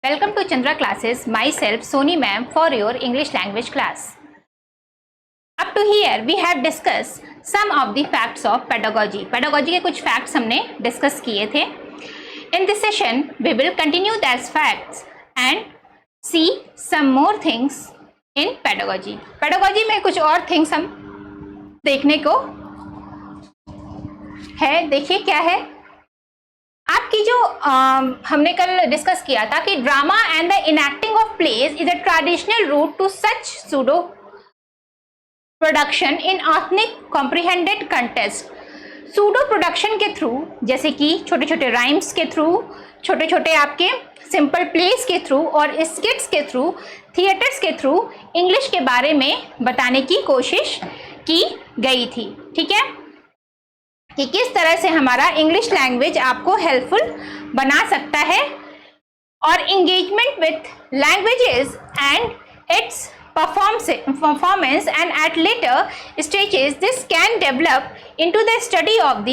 Welcome to Chandra classes. Myself Soni ma'am for your English language class. Up to here we have discussed some of the facts of pedagogy. Pedagogy के कुछ facts हमने discuss किए थे. In this session we will continue those facts and see some more things in pedagogy. Pedagogy में कुछ और things हम देखने को है. देखिए क्या है आपकी जो हमने कल डिस्कस किया था कि drama and the enacting of plays is a traditional route to such pseudo production in ethnic comprehended contest. Pseudo production के थ्रू, जैसे कि छोटे छोटे राइम्स के थ्रू, छोटे छोटे आपके सिंपल प्लेस के थ्रू और स्किट्स के थ्रू, थिएटर्स के थ्रू इंग्लिश के बारे में बताने की कोशिश की गई थी. ठीक है, कि किस तरह से हमारा इंग्लिश लैंग्वेज आपको हेल्पफुल बना सकता है और engagement with languages and its performance and at later stages this can develop into the study of the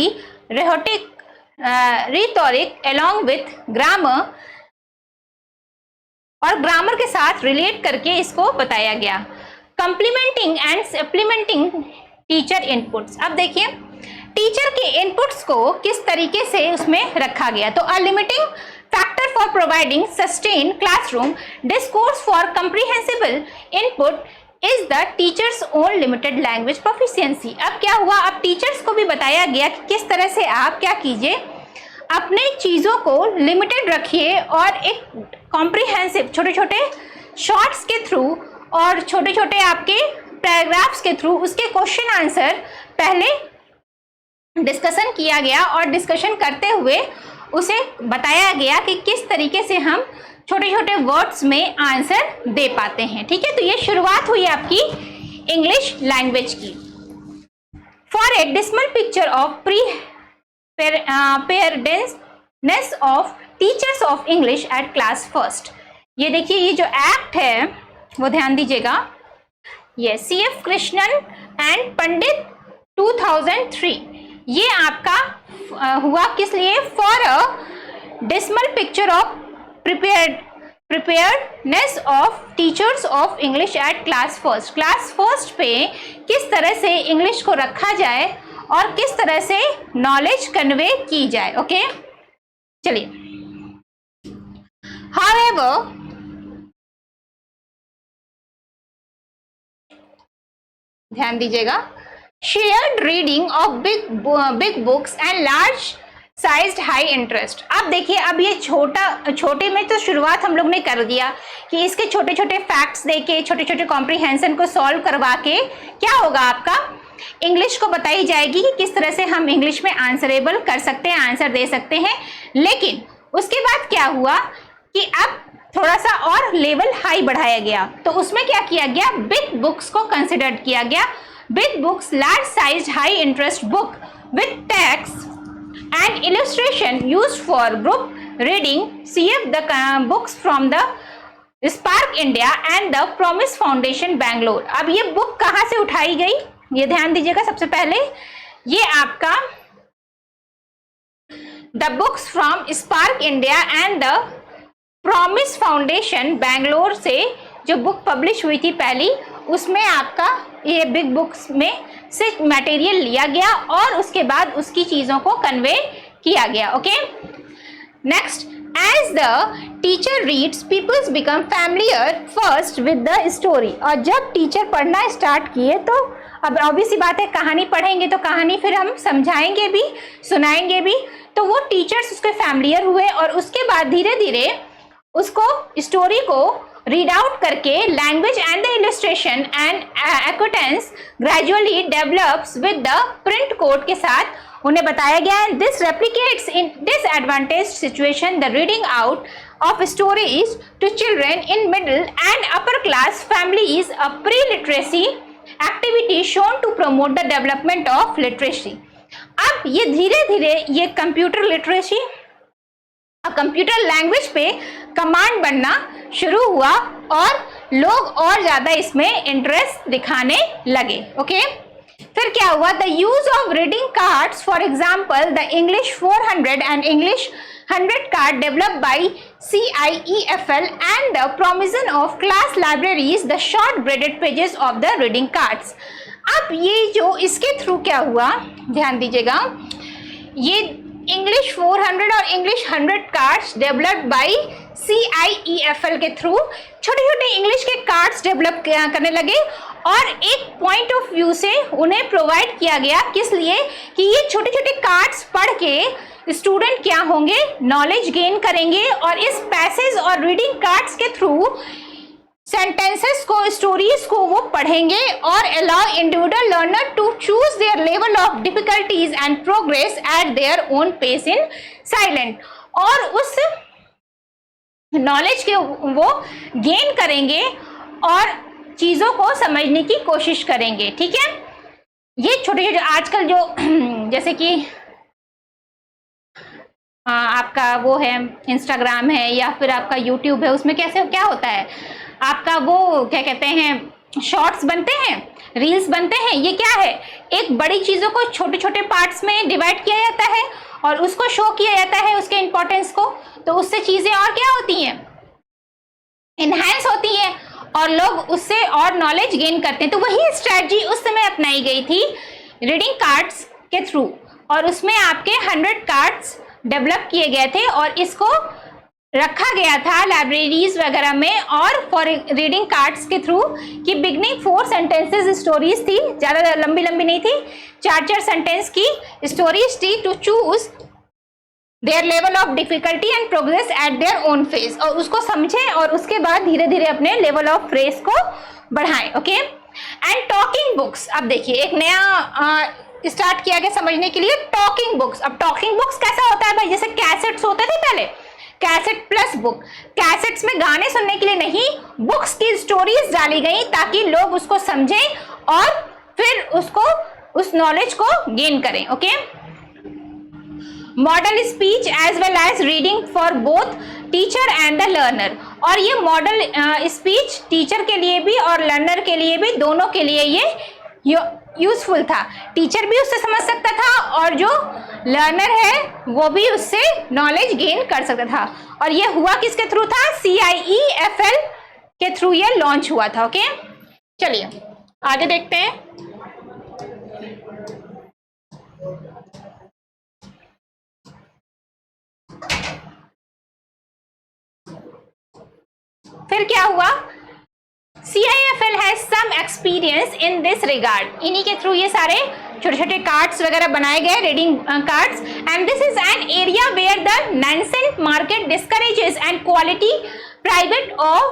rhetoric along with grammar, और ग्रामर के साथ रिलेट करके इसको बताया गया. Complementing and supplementing teacher inputs. अब देखिए टीचर के इनपुट्स को किस तरीके से उसमें रखा गया. तो a limiting factor for providing sustain classroom discourse for comprehensible input is the teacher's own limited language proficiency. अब क्या हुआ, अब टीचर्स को भी बताया गया कि किस तरह से आप क्या कीजिए, अपने चीज़ों को लिमिटेड रखिए और एक कॉम्प्रीहेंसिव छोटे छोटे शॉर्ट्स के थ्रू और छोटे छोटे आपके पैराग्राफ्स के थ्रू उसके क्वेश्चन आंसर पहले डिस्कशन किया गया और डिस्कशन करते हुए उसे बताया गया कि किस तरीके से हम छोटे छोटे वर्ड्स में आंसर दे पाते हैं. ठीक है, तो ये शुरुआत हुई आपकी इंग्लिश लैंग्वेज की. For a dismal picture of preparedness of teachers of English at class first. ये देखिए, ये जो एक्ट है वो ध्यान दीजिएगा, ये CF कृष्णन एंड पंडित 2003. ये आपका हुआ किस लिए, for a dismal picture of preparedness of teachers of English at class first. Class first पे किस तरह से इंग्लिश को रखा जाए और किस तरह से नॉलेज कन्वे की जाए. ओके, चलिए. हाउएवर ध्यान दीजिएगा, shared reading of big books and large sized high interest. अब देखिए, अब ये छोटे में तो शुरुआत हम लोग ने कर दिया कि इसके छोटे छोटे फैक्ट्स देके छोटे छोटे कॉम्प्रीहेंशन को सॉल्व करवा के क्या होगा, आपका इंग्लिश को बताई जाएगी कि किस तरह से हम इंग्लिश में आंसरेबल कर सकते हैं, आंसर दे सकते हैं. लेकिन उसके बाद क्या हुआ कि अब थोड़ा सा और लेवल हाई बढ़ाया गया. तो उसमें क्या किया गया, बिग बुक्स को कंसिडर किया गया. Big books, large sized, high interest book with text and illustration used for group reading. CF the books from the Spark India and the Promise Foundation Bangalore. अब ये बुक कहाँ से उठाई गई, ये ध्यान दीजिएगा. सबसे पहले ये आपका the books from Spark India and the Promise Foundation Bangalore से जो बुक पब्लिश हुई थी पहली, उसमें आपका ये बिग बुक्स में से मटेरियल लिया गया और उसके बाद उसकी चीज़ों को कन्वे किया गया. Okay, next, as the teacher reads peoples become familiar first with the story. और जब टीचर पढ़ना स्टार्ट किए तो अब ऑब्वियस बात है, कहानी पढ़ेंगे तो कहानी फिर हम समझाएंगे भी, सुनाएंगे भी, तो वो टीचर्स उसके फैमिलियर हुए और उसके बाद धीरे धीरे उसको स्टोरी को रीड आउट करके language and the illustration and acquaintance gradually develops with the print code के साथ उन्हें बताया गया. This replicates in disadvantage situation the reading out of stories to children in middle and upper class families, a pre literacy activity shown to promote the development of literacy. अब ये धीरे धीरे ये कंप्यूटर लिटरेसी, कंप्यूटर लैंग्वेज पे command बनना शुरू हुआ और लोग और ज्यादा इसमें इंटरेस्ट दिखाने लगे. ओके, फिर क्या हुआ, the use of reading cards, for example the English 400 and English 100 card developed by CIEFL and the provision of class libraries, the short braided pages of the reading cards. अब ये जो इसके through क्या हुआ, ध्यान दीजिएगा, ये इंग्लिश 400 और English 100 cards developed by CIEFL के थ्रू छोटे छोटे इंग्लिश के कार्ड्स डेवलप करने लगे और एक पॉइंट ऑफ व्यू से उन्हें प्रोवाइड किया गया, किस लिए कि ये छोटे छोटे कार्ड्स पढ़ के स्टूडेंट क्या होंगे, नॉलेज गेन करेंगे और इस पैसेज और रीडिंग कार्ड्स के थ्रू सेंटेंसेस को, स्टोरीज को वो पढ़ेंगे और allow individual learner to choose their level of difficulties and progress at their own pace in silent, और उस नॉलेज के वो गेन करेंगे और चीजों को समझने की कोशिश करेंगे। ठीक है, ये छोटे छोटे आजकल जो जैसे कि आपका वो है इंस्टाग्राम है या फिर आपका यूट्यूब है, उसमें कैसे क्या होता है, आपका वो क्या कहते हैं, शॉर्ट्स बनते हैं, रील्स बनते हैं। ये क्या है, एक बड़ी चीजों को छोटे छोटे पार्ट्स में डिवाइड किया जाता है और उसको शो किया जाता है उसके इंपॉर्टेंस को, तो उससे चीजें और क्या होती हैं, इनहैंस होती है और लोग उससे और नॉलेज गेन करते हैं। तो वही स्ट्रेटजी उस समय अपनाई गई थी रीडिंग कार्ड्स के थ्रू, और उसमें आपके 100 कार्ड्स डेवलप किए गए थे और इसको रखा गया था लाइब्रेरीज वगैरह में और फॉर रीडिंग कार्ड्स के थ्रू कि बिगनिंग 4 सेंटेंसेस स्टोरीज थी, ज़्यादा लंबी लंबी नहीं थी, 4 सेंटेंस की स्टोरीज थी to choose their level of difficulty and progress at their own pace, और उसको समझें और उसके बाद धीरे धीरे अपने लेवल ऑफ फ्रेज को बढ़ाएं। ओके, एंड टॉकिंग बुक्स, अब देखिए एक नया स्टार्ट किया गया समझने के लिए, टॉकिंग बुक्स। अब टॉकिंग बुक्स कैसा होता है भाई, जैसे कैसेट्स होते थे पहले, कैसेट प्लस बुक, कैसेट्स में गाने सुनने के लिए नहीं, बुक्स की स्टोरीज डाली गई ताकि लोग उसको समझें और फिर उसको उस नॉलेज को गेन करें। Okay, model speech as well as reading for both teacher and the learner, और ये मॉडल स्पीच टीचर के लिए भी और लर्नर के लिए भी, दोनों के लिए ये यूजफुल था। टीचर भी उससे समझ सकता था और जो लर्नर है वो भी उससे नॉलेज गेन कर सकता था, और ये हुआ किसके थ्रू था, CIEFL के थ्रू ये लॉन्च हुआ था। ओके, चलिए आगे देखते हैं। फिर क्या हुआ, CIEFL has some experience in this regard, इन्हीं के थ्रू ये सारे छोटे छोटे कार्ड्स वगैरह बनाए गए, reading cards, and this is an area where the nascent market discourages and quality private or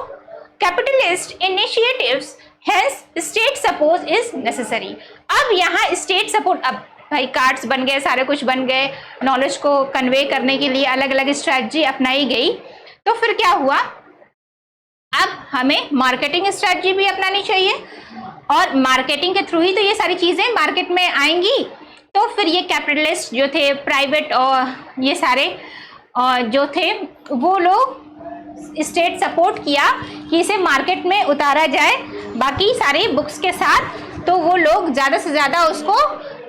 capitalist initiatives, hence state support is necessary। अब यहाँ स्टेट सपोर्ट, अब भाई कार्ड्स बन गए, सारे कुछ बन गए, नॉलेज को कन्वे करने के लिए अलग अलग स्ट्रैटेजी अपनाई गई, तो फिर क्या हुआ, अब हमें मार्केटिंग स्ट्रेटजी भी अपनानी चाहिए और मार्केटिंग के थ्रू ही तो ये सारी चीजें मार्केट में आएंगी। तो फिर ये कैपिटलिस्ट जो थे, प्राइवेट और ये सारे जो थे, वो लोग स्टेट सपोर्ट किया कि इसे मार्केट में उतारा जाए बाकी सारे बुक्स के साथ, तो वो लोग ज़्यादा से ज़्यादा उसको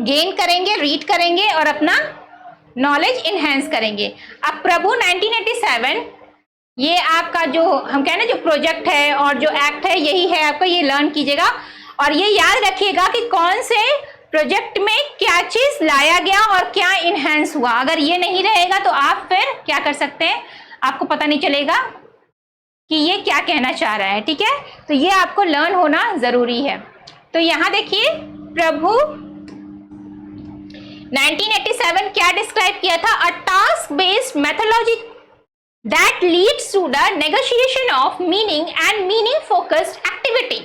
गेन करेंगे, रीड करेंगे और अपना नॉलेज इन्हेंस करेंगे। अब प्रभु 1987, ये आपका जो हम कहें ना जो प्रोजेक्ट है और जो एक्ट है, यही है आपका, ये लर्न कीजिएगा और ये याद रखिएगा कि कौन से प्रोजेक्ट में क्या चीज लाया गया और क्या इनहेंस हुआ। अगर ये नहीं रहेगा तो आप फिर क्या कर सकते हैं, आपको पता नहीं चलेगा कि ये क्या कहना चाह रहा है। ठीक है, तो ये आपको लर्न होना जरूरी है। तो यहाँ देखिए प्रभु 1987 क्या डिस्क्राइब किया था, अ task based methodology that leads to the negotiation of meaning and meaning focused activity।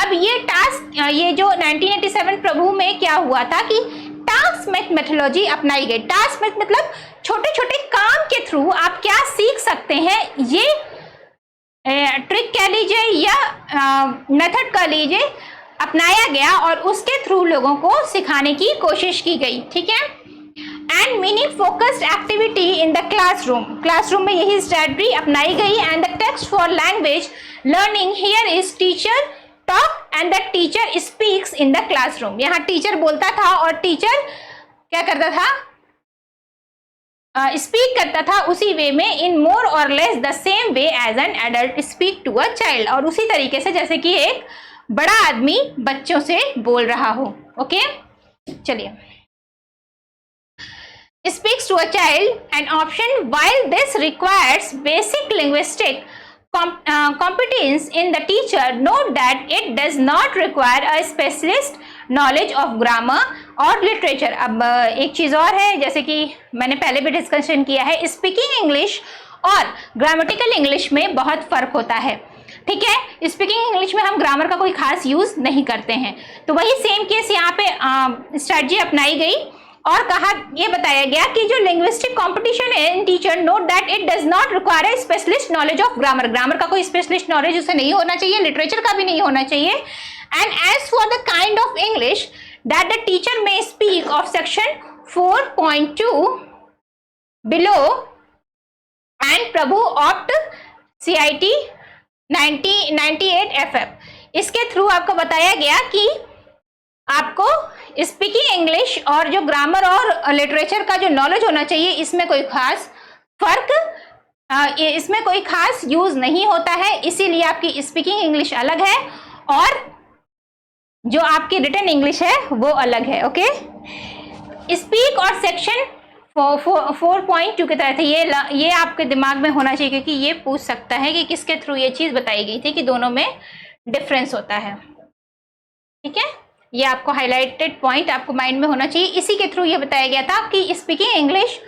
अब ये टास्क, ये जो 1987 प्रभु में क्या हुआ था कि टास्क मेथोडोलॉजी अपनाई गई। टास्क मतलब छोटे छोटे काम के थ्रू आप क्या सीख सकते हैं, ये ट्रिक कह लीजिए या मेथड कह लीजिए, अपनाया गया और उसके थ्रू लोगों को सिखाने की कोशिश की गई। ठीक है, and meaning focused activity in the classroom, classroom में यही स्ट्रेटजी अपनाई गई। And the text for language learning here is teacher talk and the teacher speaks in the classroom. यहाँ टीचर बोलता था और टीचर क्या करता था, स्पीक करता था उसी वे में, in more or less the same way as an adult speak to a child, और उसी तरीके से जैसे कि एक बड़ा आदमी बच्चों से बोल रहा हो। ओके, चलिए, speaks to a child, an option. While this requires basic linguistic competence in the teacher, note that it does not require a specialist knowledge of grammar और literature। अब एक चीज़ और है, जैसे कि मैंने पहले भी डिस्कशन किया है, स्पीकिंग इंग्लिश और ग्रामेटिकल इंग्लिश में बहुत फ़र्क होता है। ठीक है, स्पीकिंग इंग्लिश में हम ग्रामर का कोई खास यूज़ नहीं करते हैं, तो वही सेम केस यहाँ पे स्ट्रैटेजी अपनाई गई और कहा, ये बताया गया कि जो लिंग्विस्टिक कंपटीशन है in teacher, note that it does not require a specialist knowledge of grammar. Grammar का कोई स्पेशलिस्ट नॉलेज उसे नहीं होना चाहिए, लिटरेचर का भी नहीं होना चाहिए। And as for the kind of English that the teacher may speak of section 4.2 below and प्रभु ऑप्ट CIT 98 FF, इसके थ्रू आपको बताया गया कि आपको स्पीकिंग इंग्लिश और जो ग्रामर और लिटरेचर का जो नॉलेज होना चाहिए, इसमें कोई खास फर्क, इसमें कोई खास यूज नहीं होता है, इसीलिए आपकी स्पीकिंग इंग्लिश अलग है और जो आपकी रिटन इंग्लिश है वो अलग है। ओके, स्पीक और सेक्शन 4.2 की तरह थे, ये आपके दिमाग में होना चाहिए, क्योंकि ये पूछ सकता है कि किसके थ्रू ये चीज बताई गई थी कि दोनों में डिफरेंस होता है। ठीक है, ये आपको हाईलाइटेड पॉइंट आपको माइंड में होना चाहिए। इसी के थ्रू ये बताया गया था कि स्पीकिंग इंग्लिश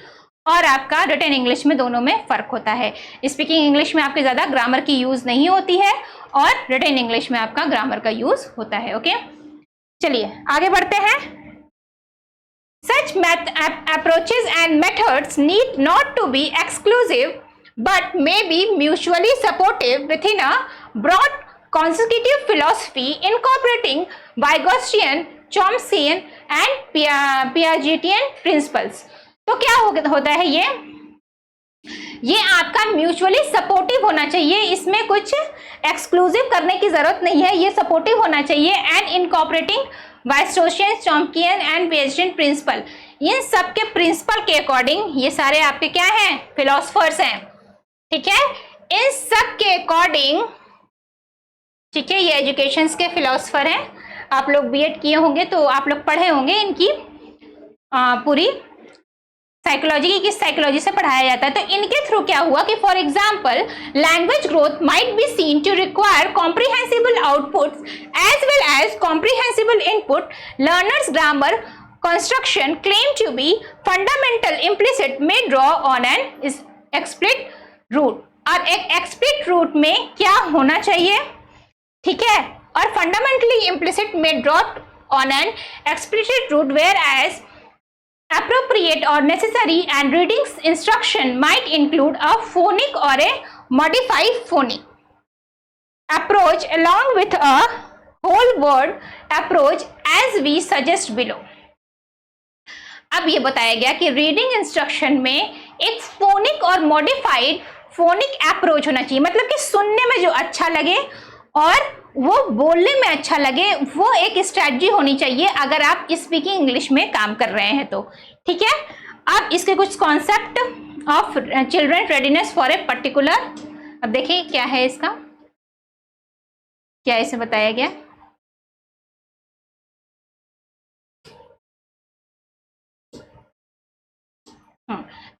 और आपका रिटन इंग्लिश में दोनों में फर्क होता है। स्पीकिंग इंग्लिश में आपके ज़्यादा ग्रामर की यूज़ नहीं होती है और रिटन इंग्लिश में आपका ग्रामर का यूज़ होता है। ओके, चलिए आगे बढ़ते हैं। Such approaches and methods need not to be exclusive but may be mutually supportive within a broad consecutive philosophy incorporating Vygotskian, Chomskyan and Piagetian principles। तो क्या होता है, ये आपका म्यूचुअली सपोर्टिव होना चाहिए, इसमें कुछ एक्सक्लूसिव करने की जरूरत नहीं है, ये सपोर्टिव होना चाहिए। एंड इनकॉर्पोरेटिंग वाइगोट्स्कियन, चॉम्स्कियन एंड पियाजेटियन प्रिंसिपल, इन सब के प्रिंसिपल के अकॉर्डिंग, ये सारे आपके क्या हैं, फिलोसफर्स हैं। ठीक है, इन सब के अकॉर्डिंग, ठीक है, ये एजुकेशन के फिलोसफर हैं। आप लोग बीएड किए होंगे तो आप लोग पढ़े होंगे इनकी पूरी साइकोलॉजी की, किस साइकोलॉजी से पढ़ाया जाता है। तो इनके थ्रू क्या हुआ कि for example language growth might be seen to require comprehensible outputs as well as comprehensible input. Learners grammar construction claim to be fundamental implicit में draw on an explicit route. और एक एक्सप्लिसिट रूट में क्या होना चाहिए, ठीक है, और फंडामेंटली इम्प्लिसिट में draw on an explicit route where as appropriate or necessary and reading instruction might include a phonic or a modified phonic approach along with a whole word approach as we suggest below। अब ये बताया गया कि reading instruction में एक phonic और modified phonic approach होना चाहिए, मतलब कि सुनने में जो अच्छा लगे और वो बोलने में अच्छा लगे, वो एक स्ट्रैटेजी होनी चाहिए अगर आप स्पीकिंग इंग्लिश में काम कर रहे हैं तो। ठीक है, अब इसके कुछ concept of children readiness for a particular, अब देखिए क्या है इसका, क्या इसे बताया गया।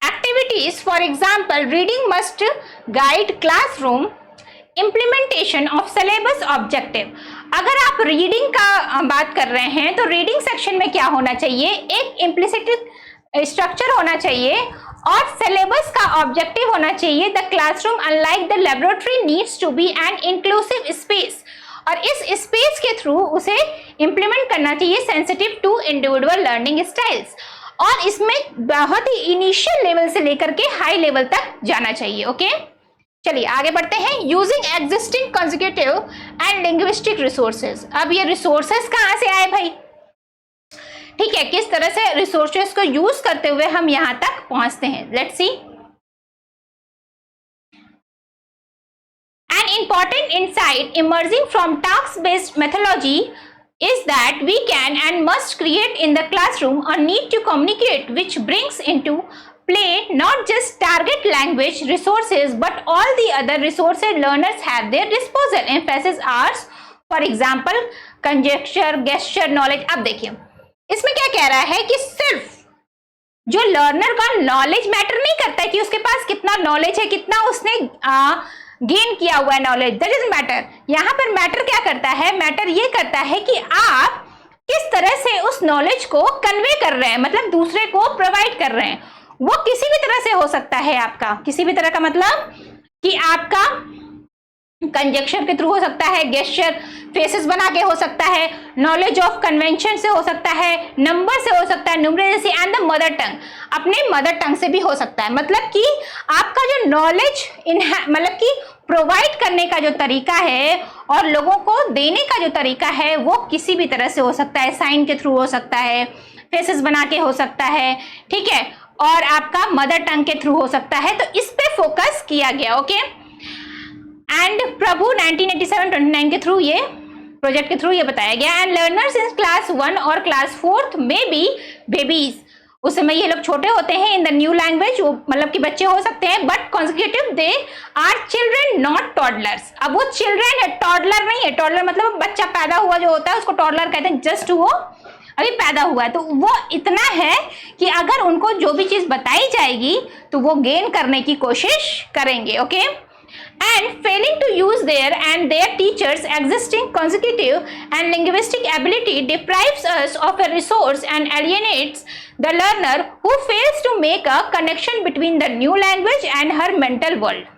Activities for example reading must guide classroom implementation of syllabus objective. अगर आप रीडिंग का बात कर रहे हैं तो रीडिंग सेक्शन में क्या होना चाहिए, एक इम्प्लिसिट स्ट्रक्चर होना चाहिए और सिलेबस का ऑब्जेक्टिव होना चाहिए। The classroom unlike the laboratory needs to be an inclusive space, और इस स्पेस के थ्रू उसे इम्प्लीमेंट करना चाहिए sensitive to individual learning styles, और इसमें बहुत ही इनिशियल लेवल से लेकर के हाई लेवल तक जाना चाहिए। ओके, चलिए आगे बढ़ते हैं। Using existing consecutive and linguistic resources. अब ये रिसोर्सेज कहाँ से आए भाई, ठीक है, किस तरह से रिसोर्सेज को यूज करते हुए हम यहां तक पहुंचते हैं। Let's see. An important insight emerging from task based methodology is that we can and must create in the classroom a need to communicate which brings into plate not just target language resources but all the other resources learners have their disposal. Emphasis are for example conjecture, gesture, knowledge. अब देखिए इसमें क्या कह रहा है कि सिर्फ जो लर्नर का नॉलेज मैटर नहीं करता है कि उसके पास कितना नॉलेज है, कितना उसने गेन किया हुआ है नॉलेज, दैट इज मैटर। यहां पर मैटर क्या करता है, मैटर ये करता है कि आप किस तरह से उस नॉलेज को कन्वे कर रहे हैं, मतलब दूसरे को प्रोवाइड कर रहे हैं। वो किसी भी तरह से हो सकता है, आपका किसी भी तरह का मतलब कि आपका कंजक्शन के थ्रू हो सकता है, गेस्चर फेसेस बना के हो सकता है, नॉलेज ऑफ कन्वेंशन से हो सकता है, नंबर से हो सकता है, numeracy and the mother tongue, अपने मदर टंग से भी हो सकता है। मतलब कि आपका जो नॉलेज मतलब कि प्रोवाइड करने का जो तरीका है और लोगों को देने का जो तरीका है वो किसी भी तरह से हो सकता है, साइन के थ्रू हो सकता है, फेसेस बना के हो सकता है, ठीक है, और आपका मदर टंग के थ्रू हो सकता है। तो इस पे फोकस किया गया, ओके। एंड प्रभु 1987-29 के थ्रू ये प्रोजेक्ट के थ्रू ये बताया गया। एंड लर्नर्स इन क्लास 1 और क्लास 4 में बी बेबीज, उस समय ये लोग छोटे होते हैं इन द न्यू लैंग्वेज, वो मतलब कि बच्चे हो सकते हैं, but consecutive they are children not toddlers. अब वो चिल्ड्रन है, टॉडलर नहीं है। टॉडलर मतलब बच्चा पैदा हुआ जो होता है उसको टॉडलर कहते हैं, जस्ट वो अभी पैदा हुआ है। तो वो इतना है कि अगर उनको जो भी चीज बताई जाएगी तो वो गेन करने की कोशिश करेंगे, okay. And failing to use their and their teachers' existing consecutive and linguistic ability deprives us of a resource and alienates the learner who fails to make a connection between the new language and her mental world.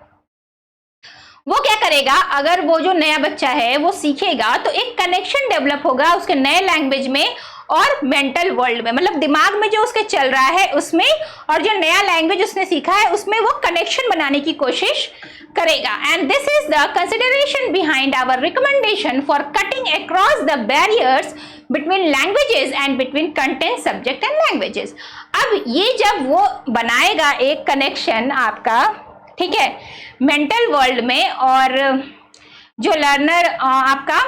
वो क्या करेगा, अगर वो जो नया बच्चा है वो सीखेगा तो एक कनेक्शन डेवलप होगा उसके नए लैंग्वेज में और मेंटल वर्ल्ड में, मतलब दिमाग में जो उसके चल रहा है उसमें और जो नया लैंग्वेज उसने सीखा है उसमें वो कनेक्शन बनाने की कोशिश करेगा। And this is the consideration behind our recommendation for cutting across the barriers between languages and between content, subject and languages. अब ये जब वो बनाएगा एक कनेक्शन आपका, ठीक है, मेंटल वर्ल्ड में और जो लर्नर आपका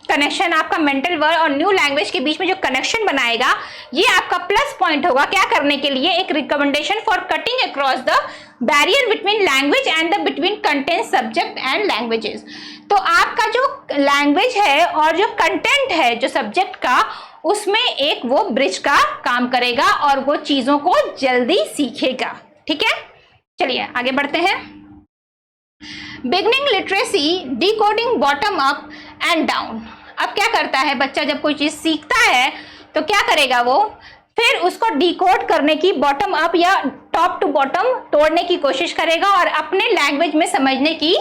कनेक्शन आपका मेंटल वर्ल्ड और न्यू लैंग्वेज के बीच में जो कनेक्शन बनाएगा, ये आपका प्लस पॉइंट होगा क्या करने के लिए, एक recommendation for cutting across the barrier between language and the between content, subject and languages. तो आपका जो लैंग्वेज है और जो कंटेंट है जो सब्जेक्ट का, उसमें एक वो ब्रिज का काम करेगा और वो चीजों को जल्दी सीखेगा, ठीक है। चलिए आगे बढ़ते हैं। Beginning literacy decoding bottom up and down. अब क्या करता है बच्चा, जब कोई चीज सीखता है तो क्या करेगा वो, फिर उसको डिकोड करने की बॉटम अप या टॉप टू बॉटम तोड़ने की कोशिश करेगा और अपने लैंग्वेज में समझने की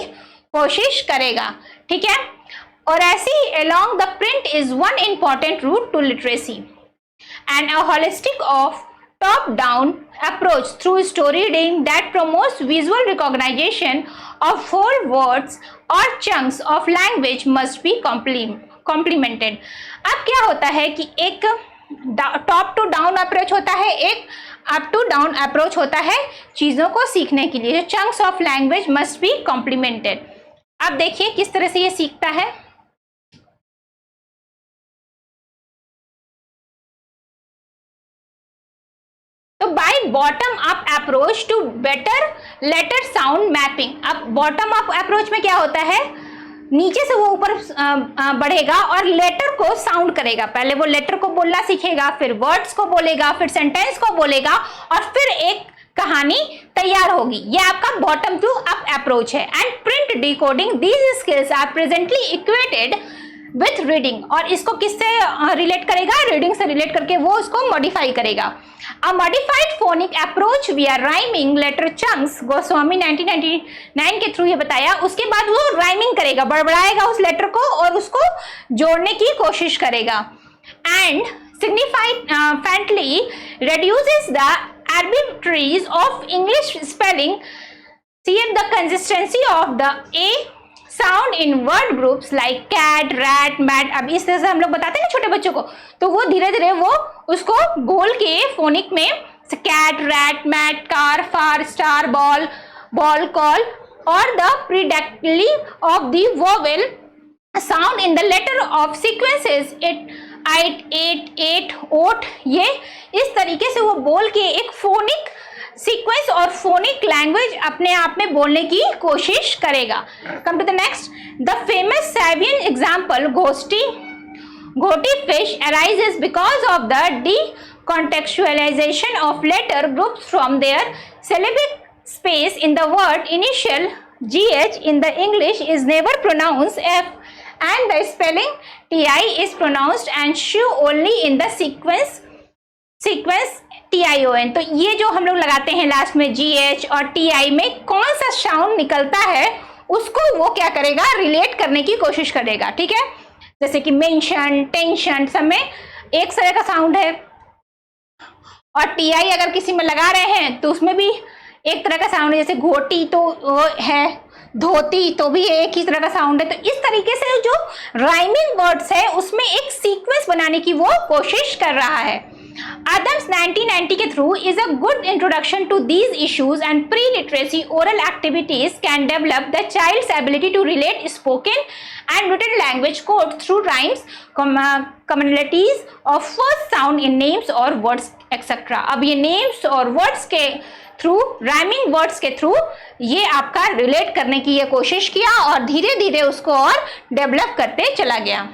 कोशिश करेगा, ठीक है। और ऐसी along the print is one important route to literacy and a holistic of top down approach through story reading that promotes visual recognition of whole words or chunks of language must be complemented. अब क्या होता है कि एक top to down approach होता है, एक up to down approach होता है चीजों को सीखने के लिए। जो chunks of language must be complemented. अब देखिए किस तरह से ये सीखता है। तो by bottom up approach to better letter sound mapping. अब बॉटम अप अप्रोच में क्या होता है, नीचे से वो ऊपर बढ़ेगा और लेटर को साउंड करेगा। पहले वो लेटर को बोलना सीखेगा, फिर वर्ड्स को बोलेगा, फिर सेंटेंस को बोलेगा और फिर एक कहानी तैयार होगी। ये आपका बॉटम टू अप अप्रोच है। And print decoding, these skills are presently equated with reading. और इसको किससे रिलेट करेगा, रीडिंग से रिलेट करके वो उसको मॉडिफाई करेगा। A modified phonic approach we are rhyming letter chunks, Goswami 1999 के थ्रू ये बताया। उसके बाद वो राइमिंग करेगा, बड़बड़ाएगा उस लेटर को और उसको जोड़ने की कोशिश करेगा। And significantly reduces the arbitraries of English spelling, see the consistency of the A sound in word groups like cat, rat, mat. अब इस तरह से हम लोग बताते हैं ना छोटे बच्चों को, तो वो धीरे धीरे वो उसको गोल के फोनिक में cat, rat, mat, car, far, star, ball, ball, call और the predictably of the vowel sound in the letter of sequences it, ite, et, et, ote. ये इस तरीके से वो बोल के एक फोनिक सीक्वेंस और फोनिक लैंग्वेज अपने आप में बोलने की कोशिश करेगा। Come to the next, the famous Savian example ghoti fish arises because of the decontextualization of letter groups from their syllabic space in the word. Initial GH in the English is never pronounced F and the spelling TI is pronounced and SHU only in the sequence TION। तो ये जो हम लोग लगाते हैं last में GH और TI में कौन सा साउंड निकलता है उसको वो क्या करेगा, रिलेट करने की कोशिश करेगा। ठीक है, जैसे कि मेंशन, टेंशन, सब में एक तरह का साउंड है और TI अगर किसी में लगा रहे हैं तो उसमें भी एक तरह का साउंड है। जैसे घोटी तो वो है, धोती तो भी एक ही तरह का साउंड है। तो इस तरीके से जो राइमिंग वर्ड्स है उसमें एक सीक्वेंस बनाने की वो कोशिश कर रहा है। Adams 1990 के through is a good introduction to these issues and pre-literacy oral activities can develop the child's ability to relate spoken and written language code through rhymes, commonalities of first sound in names or words etc. अब ये names और words के through, rhyming words के through ये आपका relate करने की ये कोशिश किया और धीरे धीरे उसको और डेवलप करते चला गया।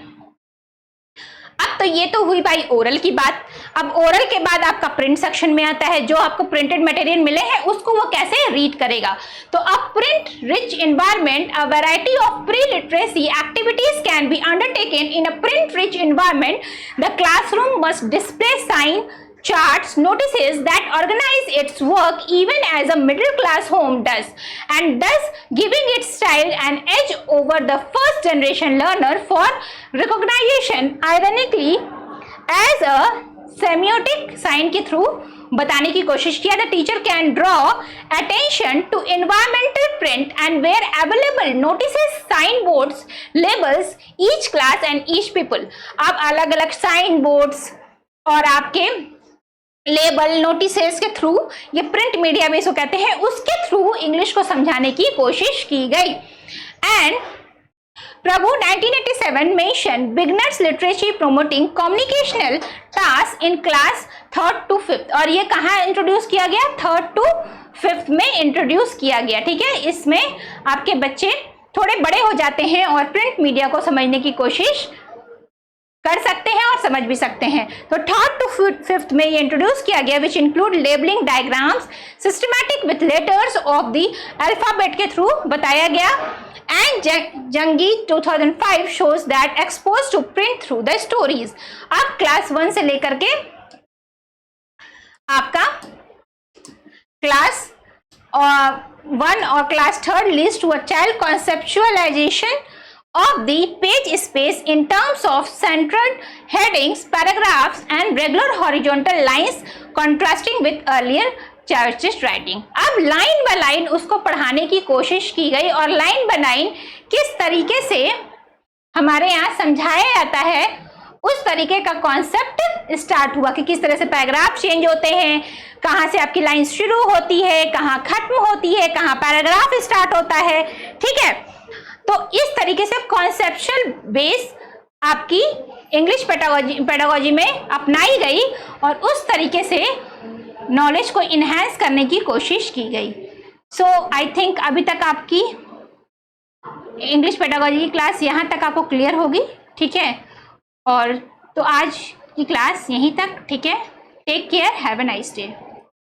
अब तो ये तो हुई भाई ओरल की बात। अब ओरल के बाद आपका प्रिंट सेक्शन में आता है। जो आपको प्रिंटेड मटेरियल मिले हैं उसको वो कैसे रीड करेगा। तो अब print rich environment, a variety of pre literacy activities can be undertaken in a print rich environment. The classroom must display sign, charts, notices that organize its work even as a middle class home does, and thus giving its child an edge over the first generation learner for recognition. Ironically, as a semiotic sign के through बताने की कोशिश किया, the teacher can draw attention to environmental print and where available notices, signboards, labels each class and each people. अब अलग अलग sign boards और आपके लेबल, नोटिसेस के थ्रू, ये प्रिंट मीडिया में इसको कहते हैं, उसके थ्रू इंग्लिश को समझाने की कोशिश की गई। And Prabhu 1987 mention beginners literacy promoting communicational task in class 3rd to 5th। और ये कहाँ इंट्रोड्यूस किया गया, 3rd to 5th में इंट्रोड्यूस किया गया। ठीक है, इसमें आपके बच्चे थोड़े बड़े हो जाते हैं और प्रिंट मीडिया को समझने की कोशिश कर सकते हैं और समझ भी सकते हैं। तो 3rd to 5th में ये इंट्रोड्यूस किया गया, which include labelling diagrams systematic with letters of the alphabet के थ्रू बताया गया। And Jangi 2005 shows that exposed to print through the stories। अब क्लास 1 से लेकर के आपका क्लास 1 और class 3rd leads to a child conceptualization of the page space in terms of centered headings, paragraphs and regular horizontal lines contrasting with earlier churchist writing। अब line by line उसको पढ़ाने की कोशिश की गई और लाइन बाय लाइन किस तरीके से हमारे यहाँ समझाया जाता है उस तरीके का कॉन्सेप्ट स्टार्ट हुआ कि किस तरह से पैराग्राफ चेंज होते हैं, कहाँ से आपकी लाइन शुरू होती है, कहाँ खत्म होती है, कहाँ पैराग्राफ स्टार्ट होता है। ठीक है, तो इस तरीके से कॉन्सेप्चुअल बेस आपकी इंग्लिश पेडागोजी में अपनाई गई और उस तरीके से नॉलेज को इन्हेंस करने की कोशिश की गई। सो आई थिंक अभी तक आपकी इंग्लिश पेडागोजी की क्लास यहाँ तक आपको क्लियर होगी। ठीक है, और तो आज की क्लास यहीं तक। ठीक है, take care, have a nice day.